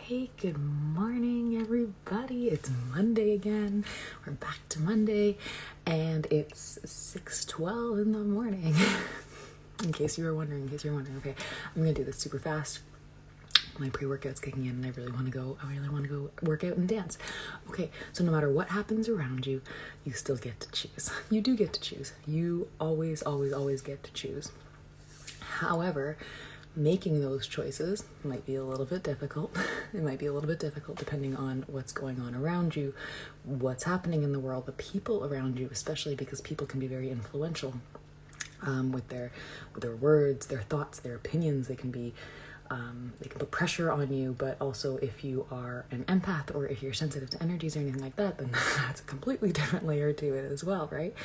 Hey, good morning, everybody. It's Monday again. We're back to Monday, and it's 6:12 in the morning. in case you were wondering, okay, I'm gonna do this super fast. My pre-workout's kicking in, and I really want to go work out and dance. Okay, so no matter what happens around you, you still get to choose. You do get to choose. You always get to choose. However, making those choices might be a little bit difficult. It might be a little bit difficult depending on what's going on around you, what's happening in the world, the people around you, especially because people can be very influential with their words, their thoughts, their opinions. They can put pressure on you, but also if you are an empath or if you're sensitive to energies or anything like that, then that's a completely different layer to it as well, right?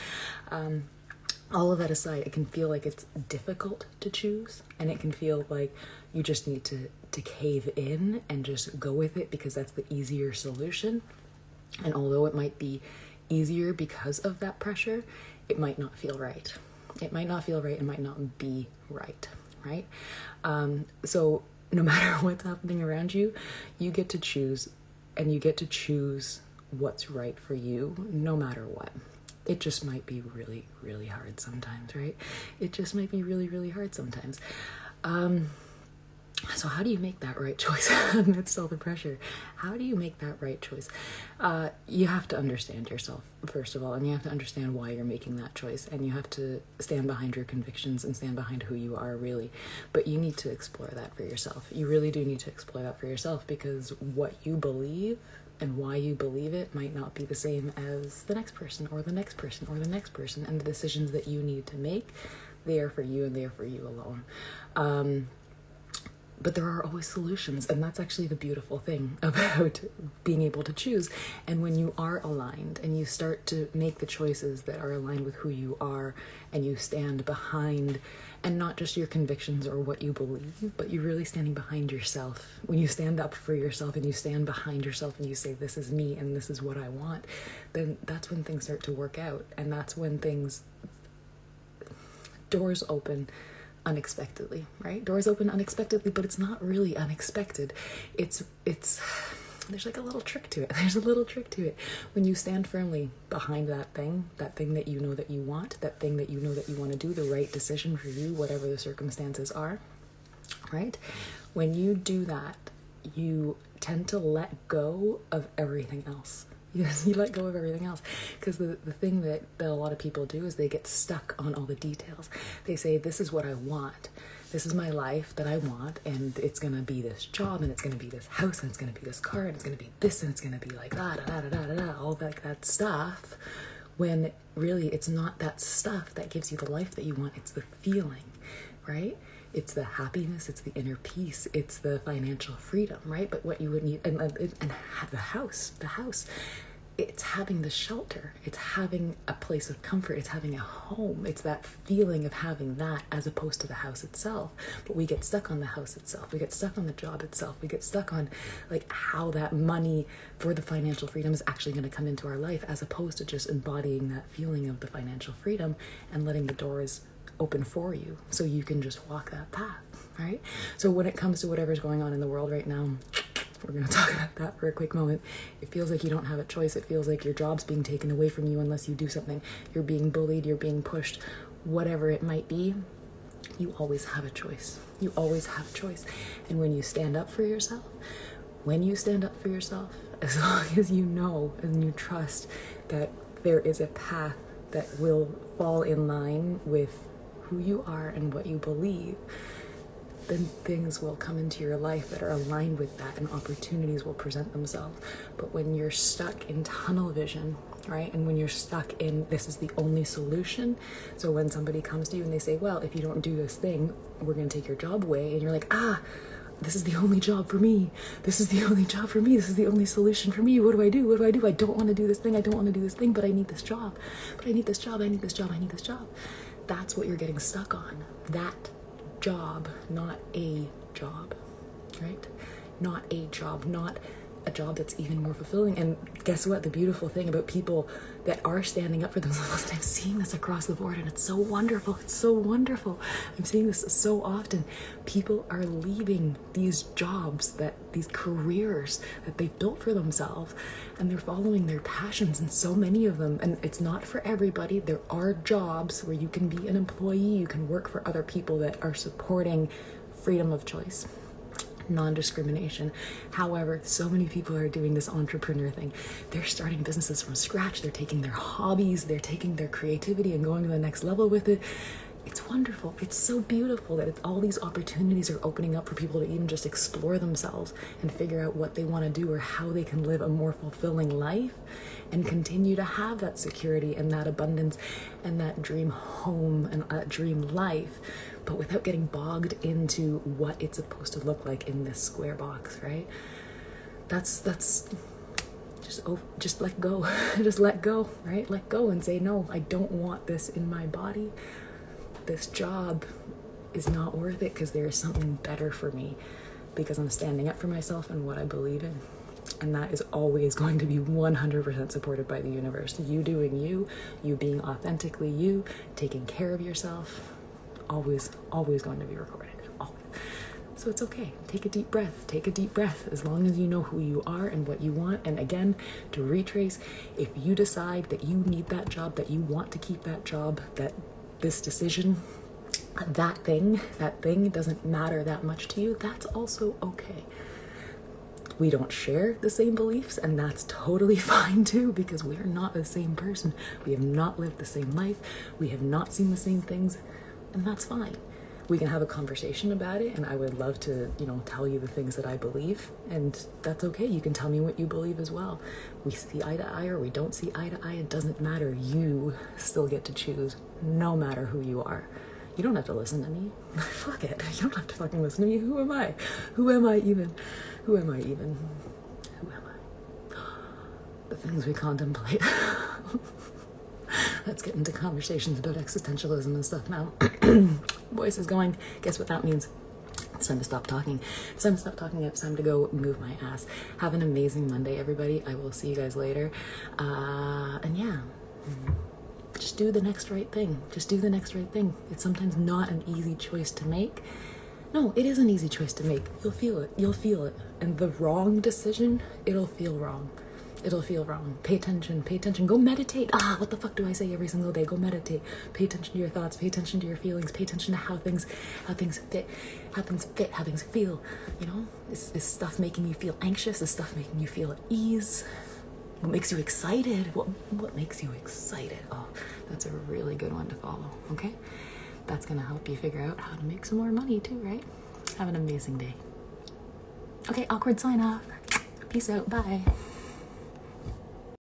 All of that aside, it can feel like it's difficult to choose, and it can feel like you just need to cave in and just go with it because that's the easier solution. And although it might be easier because of that pressure, it might not feel right. It might not feel right. It might not be right, right? So no matter what's happening around you, you get to choose, and you get to choose what's right for you no matter what. It just might be really, really hard sometimes, right? It just might be really, really hard sometimes. So how do you make that right choice amidst all the pressure? How do you make that right choice? You have to understand yourself, first of all, and you have to understand why you're making that choice, and you have to stand behind your convictions and stand behind who you are, really. But you need to explore that for yourself. You really do need to explore that for yourself, because what you believe and why you believe it might not be the same as the next person or the next person or the next person. And the decisions that you need to make, they are for you and they are for you alone. But there are always solutions, and that's actually the beautiful thing about being able to choose. And when you are aligned and you start to make the choices that are aligned with who you are, and you stand behind, and not just your convictions or what you believe, but you're really standing behind yourself. When you stand up for yourself and you stand behind yourself and you say, this is me and this is what I want, then that's when things start to work out. And that's when doors open unexpectedly, right? Doors open unexpectedly, but it's not really unexpected. It's there's like a little trick to it. There's a little trick to it. When you stand firmly behind that thing that you know that you want, that thing that you know that you want to do, the right decision for you, whatever the circumstances are, right? When you do that, you tend to let go of everything else. Yes, you let go of everything else, because the thing that a lot of people do is they get stuck on all the details. They say, this is what I want. This is my life that I want, and it's going to be this job, and it's going to be this house, and it's going to be this car, and it's going to be this, and it's going to be like all that stuff, when really it's not that stuff that gives you the life that you want. It's the feeling, right? It's the happiness, it's the inner peace, it's the financial freedom, right? But what you would need, and the house, it's having the shelter, it's having a place of comfort, it's having a home, it's that feeling of having that as opposed to the house itself. But we get stuck on the house itself, we get stuck on the job itself, we get stuck on like how that money for the financial freedom is actually going to come into our life, as opposed to just embodying that feeling of the financial freedom and letting the doors open for you so you can just walk that path, right? So when it comes to whatever's going on in the world right now, we're going to talk about that for a quick moment. It feels like you don't have a choice. It feels like your job's being taken away from you unless you do something. You're being bullied, you're being pushed, whatever it might be. You always have a choice. You always have a choice. And when you stand up for yourself, as long as you know and you trust that there is a path that will fall in line with who you are and what you believe, then things will come into your life that are aligned with that, and opportunities will present themselves. But when you're stuck in tunnel vision, right, and when you're stuck in this is the only solution, so when somebody comes to you and they say, well, if you don't do this thing, we're going to take your job away, and you're like, this is the only job for me. This is the only job for me. This is the only solution for me. What do I do? What do I do? I don't want to do this thing. I don't want to do this thing, but I need this job. But I need this job. I need this job. I need this job. That's what you're getting stuck on. That job, not a job, right? Not a job, not a job that's even more fulfilling. And guess what? The beautiful thing about people that are standing up for themselves, and I'm seeing this across the board, and it's so wonderful. It's so wonderful. I'm seeing this so often. People are leaving these jobs, these careers that they've built for themselves, and they're following their passions, and so many of them. And it's not for everybody. There are jobs where you can be an employee, you can work for other people that are supporting freedom of choice, non-discrimination. However, so many people are doing this entrepreneur thing. They're starting businesses from scratch. They're taking their hobbies, they're taking their creativity and going to the next level with it. It's wonderful. It's so beautiful that all these opportunities are opening up for people to even just explore themselves and figure out what they want to do or how they can live a more fulfilling life and continue to have that security and that abundance and that dream home and that dream life, but without getting bogged into what it's supposed to look like in this square box, right? That's just let go. Just let go, right? Let go and say, no, I don't want this in my body. This job is not worth it because there is something better for me, because I'm standing up for myself and what I believe in. And that is always going to be 100% supported by the universe. You doing you, you being authentically you, taking care of yourself, always going to be recorded. Always. So it's okay. Take a deep breath. Take a deep breath. As long as you know who you are and what you want. And again, to retrace, if you decide that you need that job, that you want to keep that job, that this decision, that thing doesn't matter that much to you, that's also okay. We don't share the same beliefs, and that's totally fine too, because we are not the same person. We have not lived the same life. We have not seen the same things, and that's fine. We can have a conversation about it, and I would love to, tell you the things that I believe, and that's okay. You can tell me what you believe as well. We see eye to eye or we don't see eye to eye. It doesn't matter. You still get to choose, no matter who you are. You don't have to listen to me. Fuck it. You don't have to fucking listen to me. Who am I? Who am I even? Who am I even? Who am I? The things we contemplate. Let's get into conversations about existentialism and stuff now. Voice is going. Guess what that means? It's time to stop talking. It's time to stop talking. It's time to go move my ass. Have an amazing Monday, everybody. I will see you guys later. And yeah. Just do the next right thing. Just do the next right thing. It's sometimes not an easy choice to make. No, it is an easy choice to make. You'll feel it. You'll feel it. And the wrong decision, it'll feel wrong. It'll feel wrong. Pay attention. Pay attention. Go meditate. What the fuck do I say every single day? Go meditate. Pay attention to your thoughts. Pay attention to your feelings. Pay attention to how things fit, how things feel. Is stuff making you feel anxious? Is stuff making you feel at ease? What makes you excited? What makes you excited? Oh, that's a really good one to follow, okay? That's gonna help you figure out how to make some more money too, right? Have an amazing day. Okay, awkward sign off. Peace out, bye.